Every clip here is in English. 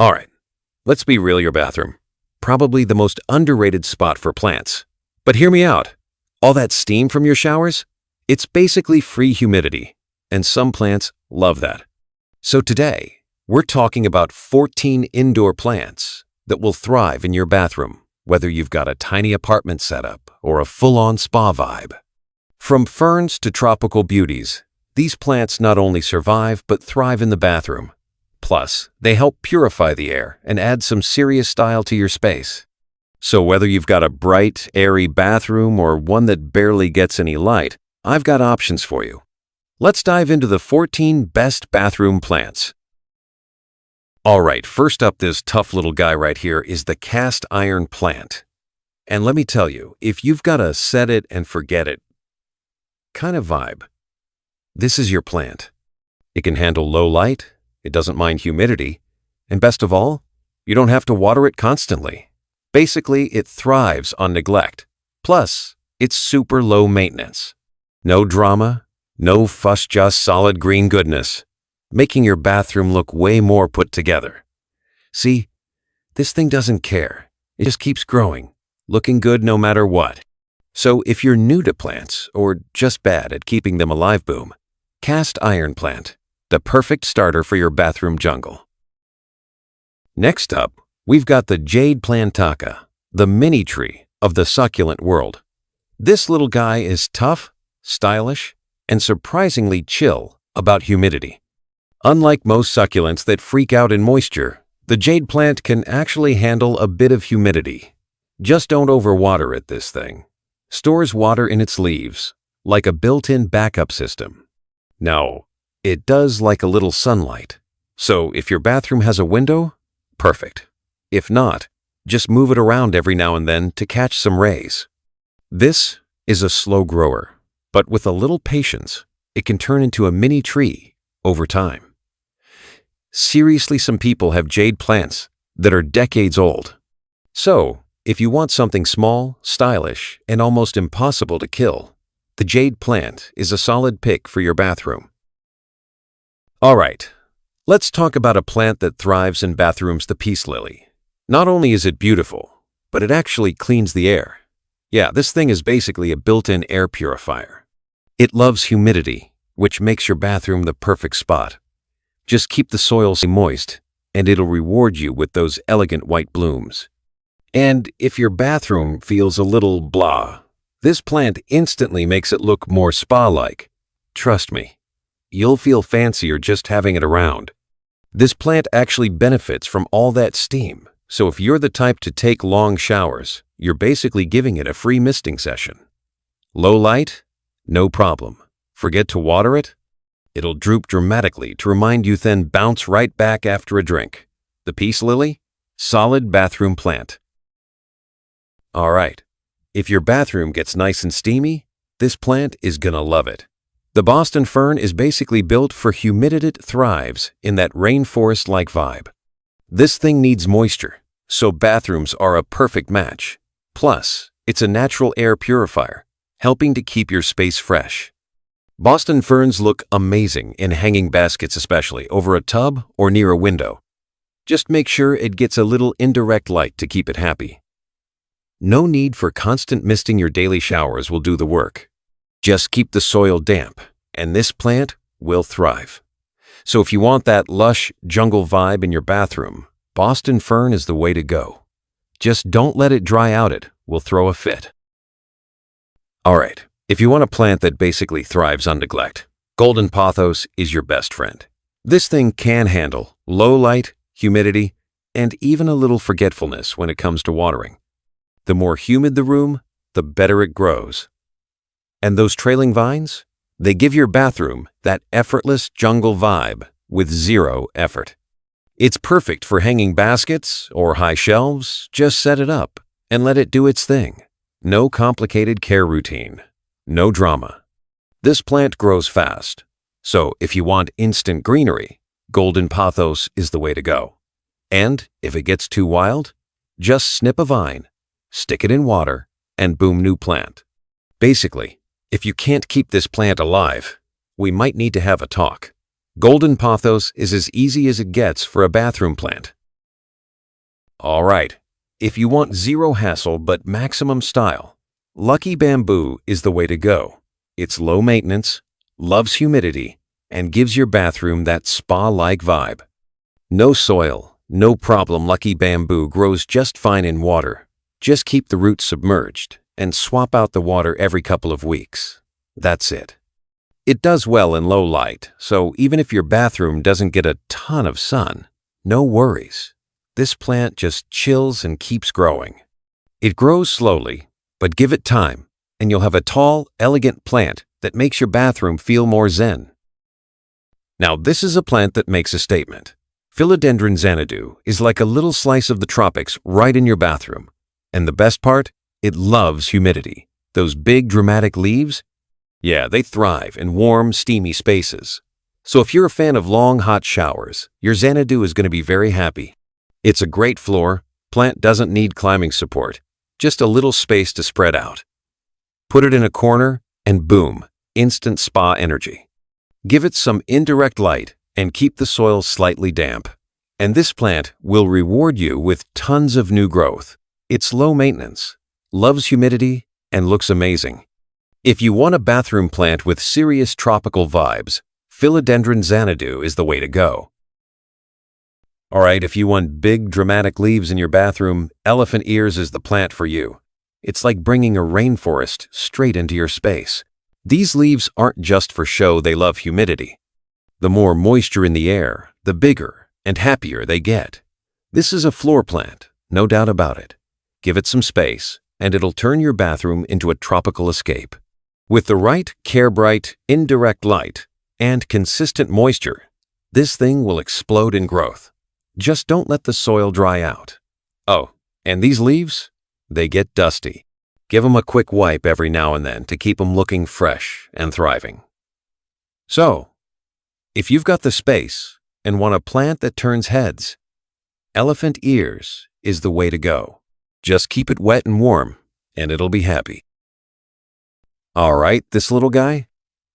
All right, let's be real, your bathroom. Probably the most underrated spot for plants. But hear me out. All that steam from your showers? It's basically free humidity, and some plants love that. So today, we're talking about 14 indoor plants that will thrive in your bathroom, whether you've got a tiny apartment setup or a full-on spa vibe. From ferns to tropical beauties, these plants not only survive but thrive in the bathroom. Plus, they help purify the air and add some serious style to your space. So whether you've got a bright, airy bathroom or one that barely gets any light, I've got options for you. Let's dive into the 14 best bathroom plants. All right, first up, this tough little guy right here is the cast iron plant. And let me tell you, if you've got a set it and forget it kind of vibe, this is your plant. It can handle low light, it doesn't mind humidity, and best of all, you don't have to water it constantly. Basically, it thrives on neglect. Plus, it's super low maintenance. No drama, no fuss, just solid green goodness, making your bathroom look way more put together. See, this thing doesn't care. It just keeps growing, looking good no matter what. So if you're new to plants or just bad at keeping them alive, boom, cast iron plant, the perfect starter for your bathroom jungle. Next up, we've got the Jade Plant, the mini tree of the succulent world. This little guy is tough, stylish, and surprisingly chill about humidity. Unlike most succulents that freak out in moisture, the jade plant can actually handle a bit of humidity. Just don't overwater it, this thing. Stores water in its leaves, like a built-in backup system. Now, it does like a little sunlight. So if your bathroom has a window, perfect. If not, just move it around every now and then to catch some rays. This is a slow grower, but with a little patience, it can turn into a mini tree over time. Seriously, some people have jade plants that are decades old. So, if you want something small, stylish, and almost impossible to kill, the jade plant is a solid pick for your bathroom. All right, let's talk about a plant that thrives in bathrooms, the peace lily. Not only is it beautiful, but it actually cleans the air. Yeah, this thing is basically a built-in air purifier. It loves humidity, which makes your bathroom the perfect spot. Just keep the soil moist, and it'll reward you with those elegant white blooms. And if your bathroom feels a little blah, this plant instantly makes it look more spa-like. Trust me, you'll feel fancier just having it around. This plant actually benefits from all that steam, so if you're the type to take long showers, you're basically giving it a free misting session. Low light? No problem. Forget to water it? It'll droop dramatically to remind you, then bounce right back after a drink. The peace lily? Solid bathroom plant. All right, if your bathroom gets nice and steamy, this plant is gonna love it. The Boston Fern is basically built for humidity. It thrives in that rainforest-like vibe. This thing needs moisture, so bathrooms are a perfect match. Plus, it's a natural air purifier, helping to keep your space fresh. Boston Ferns look amazing in hanging baskets, especially over a tub or near a window. Just make sure it gets a little indirect light to keep it happy. No need for constant misting. Your daily showers will do the work. Just keep the soil damp, and this plant will thrive. So if you want that lush jungle vibe in your bathroom, Boston Fern is the way to go. Just don't let it dry out. It will throw a fit. All right, if you want a plant that basically thrives on neglect, Golden Pothos is your best friend. This thing can handle low light, humidity, and even a little forgetfulness when it comes to watering. The more humid the room, the better it grows. And those trailing vines? They give your bathroom that effortless jungle vibe with zero effort. It's perfect for hanging baskets or high shelves. Just set it up and let it do its thing. No complicated care routine. No drama. This plant grows fast. So if you want instant greenery, Golden Pothos is the way to go. And if it gets too wild, just snip a vine, stick it in water, and boom, new plant. Basically, if you can't keep this plant alive, we might need to have a talk. Golden Pothos is as easy as it gets for a bathroom plant. All right, if you want zero hassle but maximum style, Lucky Bamboo is the way to go. It's low maintenance, loves humidity, and gives your bathroom that spa-like vibe. No soil, no problem. Lucky Bamboo grows just fine in water. Just keep the roots submerged and swap out the water every couple of weeks. That's it. It does well in low light, so even if your bathroom doesn't get a ton of sun, no worries. This plant just chills and keeps growing. It grows slowly, but give it time, and you'll have a tall, elegant plant that makes your bathroom feel more zen. Now, this is a plant that makes a statement. Philodendron Xanadu is like a little slice of the tropics right in your bathroom. And the best part? It loves humidity. Those big, dramatic leaves? Yeah, they thrive in warm, steamy spaces. So if you're a fan of long, hot showers, your Xanadu is going to be very happy. It's a great floor. Plant doesn't need climbing support. Just a little space to spread out. Put it in a corner, and boom, instant spa energy. Give it some indirect light and keep the soil slightly damp. And this plant will reward you with tons of new growth. It's low maintenance, loves humidity, and looks amazing. If you want a bathroom plant with serious tropical vibes, Philodendron Xanadu is the way to go. Alright, if you want big, dramatic leaves in your bathroom, elephant ears is the plant for you. It's like bringing a rainforest straight into your space. These leaves aren't just for show, they love humidity. The more moisture in the air, the bigger and happier they get. This is a floor plant, no doubt about it. Give it some space, and it'll turn your bathroom into a tropical escape. With the right, care-bright, indirect light and consistent moisture, this thing will explode in growth. Just don't let the soil dry out. Oh, and these leaves? They get dusty. Give them a quick wipe every now and then to keep them looking fresh and thriving. So, if you've got the space and want a plant that turns heads, elephant ears is the way to go. Just keep it wet and warm, and it'll be happy. All right, this little guy?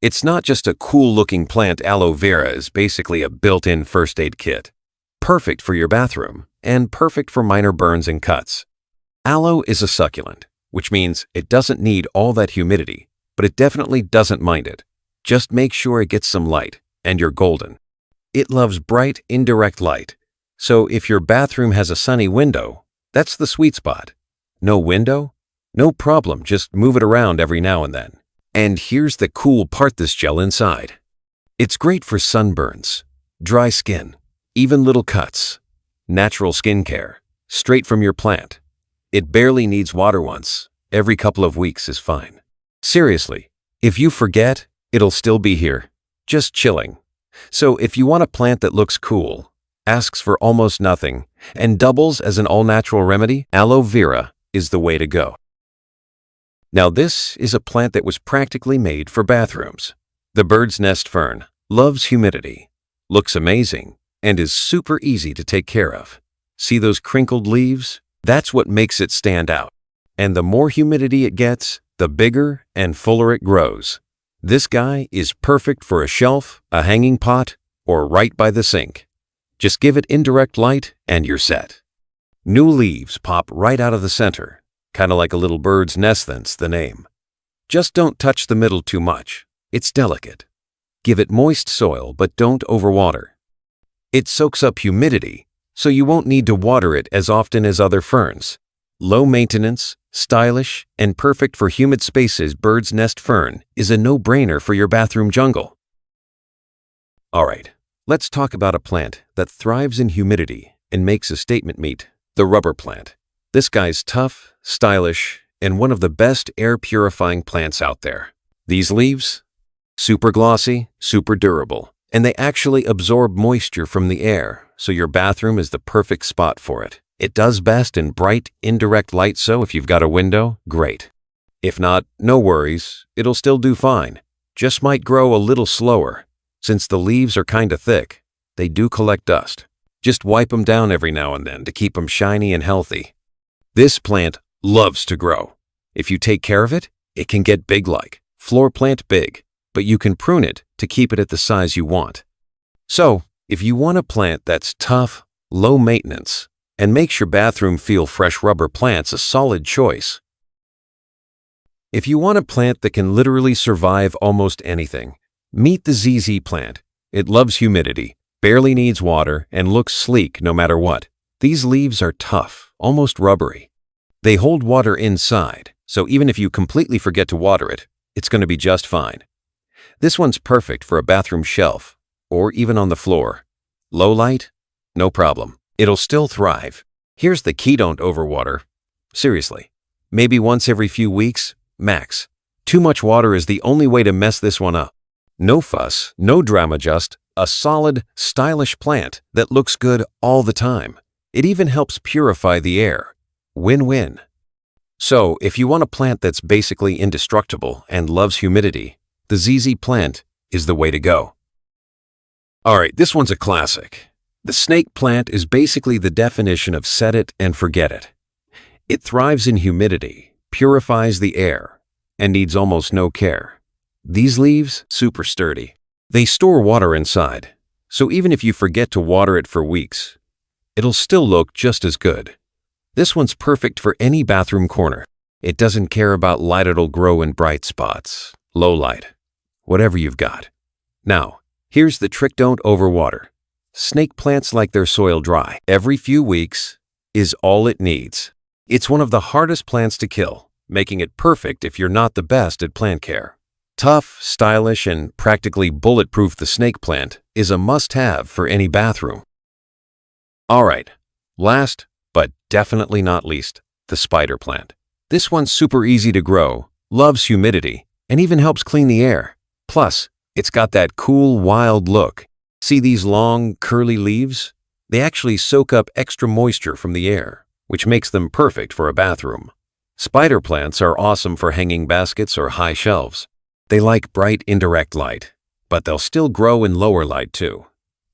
It's not just a cool-looking plant. Aloe Vera is basically a built-in first aid kit. Perfect for your bathroom, and perfect for minor burns and cuts. Aloe is a succulent, which means it doesn't need all that humidity, but it definitely doesn't mind it. Just make sure it gets some light, and you're golden. It loves bright, indirect light, so if your bathroom has a sunny window, that's the sweet spot. No window? No problem, just move it around every now and then. And here's the cool part, this gel inside. It's great for sunburns, dry skin, even little cuts. Natural skincare, straight from your plant. It barely needs water once. Every couple of weeks is fine. Seriously, if you forget, it'll still be here, just chilling. So if you want a plant that looks cool, asks for almost nothing, and doubles as an all-natural remedy, aloe vera is the way to go. Now this is a plant that was practically made for bathrooms. The bird's nest fern loves humidity, looks amazing, and is super easy to take care of. See those crinkled leaves? That's what makes it stand out. And the more humidity it gets, the bigger and fuller it grows. This guy is perfect for a shelf, a hanging pot, or right by the sink. Just give it indirect light and you're set. New leaves pop right out of the center, kind of like a little bird's nest, thence the name. Just don't touch the middle too much. It's delicate. Give it moist soil, but don't overwater. It soaks up humidity, so you won't need to water it as often as other ferns. Low maintenance, stylish, and perfect for humid spaces, bird's nest fern is a no-brainer for your bathroom jungle. All right, let's talk about a plant that thrives in humidity and makes a statement meet, the rubber plant. This guy's tough, stylish, and one of the best air-purifying plants out there. These leaves? Super glossy, super durable, and they actually absorb moisture from the air, so your bathroom is the perfect spot for it. It does best in bright, indirect light, so if you've got a window, great. If not, no worries, it'll still do fine. Just might grow a little slower. Since the leaves are kinda thick, they do collect dust. Just wipe them down every now and then to keep them shiny and healthy. This plant loves to grow. If you take care of it, it can get big like floor plant big, but you can prune it to keep it at the size you want. So, if you want a plant that's tough, low maintenance, and makes your bathroom feel fresh. Rubber plants a solid choice. If you want a plant that can literally survive almost anything, meet the ZZ plant. It loves humidity, barely needs water, and looks sleek no matter what. These leaves are tough, almost rubbery. They hold water inside, so even if you completely forget to water it, it's going to be just fine. This one's perfect for a bathroom shelf, or even on the floor. Low light? No problem. It'll still thrive. Here's the key: don't overwater. Seriously. Maybe once every few weeks, max. Too much water is the only way to mess this one up. No fuss, no drama, just a solid, stylish plant that looks good all the time. It even helps purify the air. Win-win. So, if you want a plant that's basically indestructible and loves humidity, the ZZ plant is the way to go. Alright, this one's a classic. The snake plant is basically the definition of set it and forget it. It thrives in humidity, purifies the air, and needs almost no care. These leaves, super sturdy. They store water inside, so even if you forget to water it for weeks, it'll still look just as good. This one's perfect for any bathroom corner. It doesn't care about light. It'll grow in bright spots, low light, whatever you've got. Now, here's the trick: don't overwater. Snake plants like their soil dry. Every few weeks is all it needs. It's one of the hardest plants to kill, making it perfect if you're not the best at plant care. Tough, stylish, and practically bulletproof, the snake plant is a must-have for any bathroom. Alright, last, but definitely not least, the spider plant. This one's super easy to grow, loves humidity, and even helps clean the air. Plus, it's got that cool, wild look. See these long, curly leaves? They actually soak up extra moisture from the air, which makes them perfect for a bathroom. Spider plants are awesome for hanging baskets or high shelves. They like bright, indirect light, but they'll still grow in lower light too.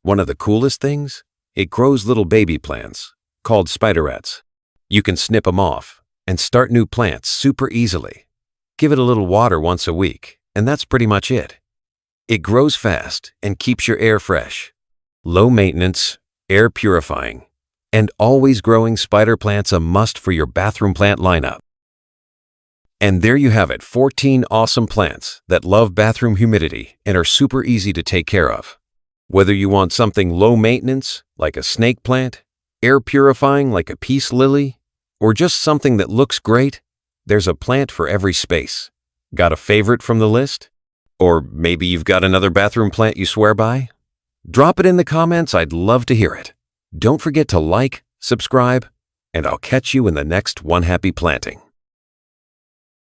One of the coolest things? It grows little baby plants, called spiderettes. You can snip them off and start new plants super easily. Give it a little water once a week, and that's pretty much it. It grows fast and keeps your air fresh. Low maintenance, air purifying, and always growing. Spider plants a must for your bathroom plant lineup. And there you have it, 14 awesome plants that love bathroom humidity and are super easy to take care of. Whether you want something low maintenance, like a snake plant, air purifying like a peace lily, or just something that looks great, there's a plant for every space. Got a favorite from the list? Or maybe you've got another bathroom plant you swear by? Drop it in the comments, I'd love to hear it. Don't forget to like, subscribe, and I'll catch you in the next One Happy Planting.